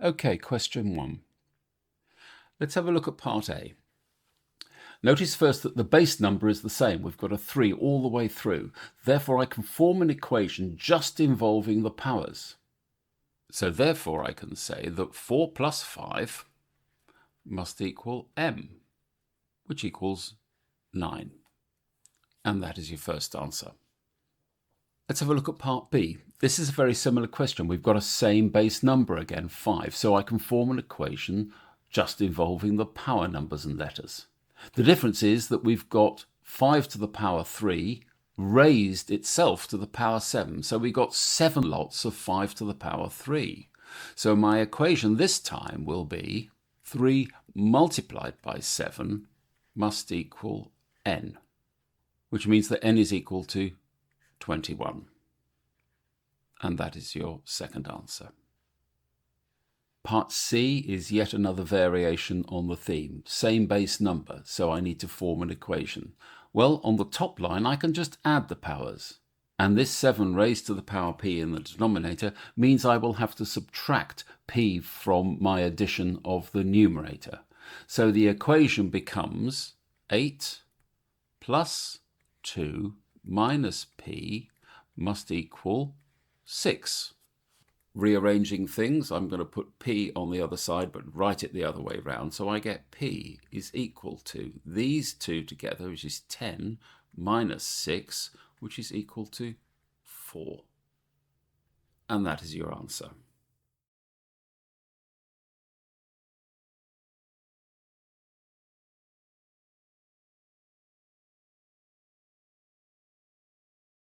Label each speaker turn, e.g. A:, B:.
A: Okay, question 1. Let's have a look at part A. Notice first that the base number is the same. We've got a 3 all the way through. Therefore, I can form an equation just involving the powers. So therefore, I can say that 4 plus 5 must equal m, which equals 9. And that is your first answer. Let's have a look at part B. This is a very similar question. We've got a same base number again, 5, so I can form an equation just involving the power numbers and letters. The difference is that we've got 5 to the power 3 raised itself to the power 7, so we've got 7 lots of 5 to the power 3. So my equation this time will be 3 multiplied by 7 must equal n, which means that n is equal to 21. And that is your second answer. Part C is yet another variation on the theme. Same base number, so I need to form an equation. Well, on the top line, I can just add the powers. And this 7 raised to the power p in the denominator means I will have to subtract p from my addition of the numerator. So the equation becomes 8 plus 2 minus p must equal 6. Rearranging things, I'm going to put p on the other side but write it the other way round, so I get p is equal to these two together, which is 10 minus 6, which is equal to 4. And that is your answer.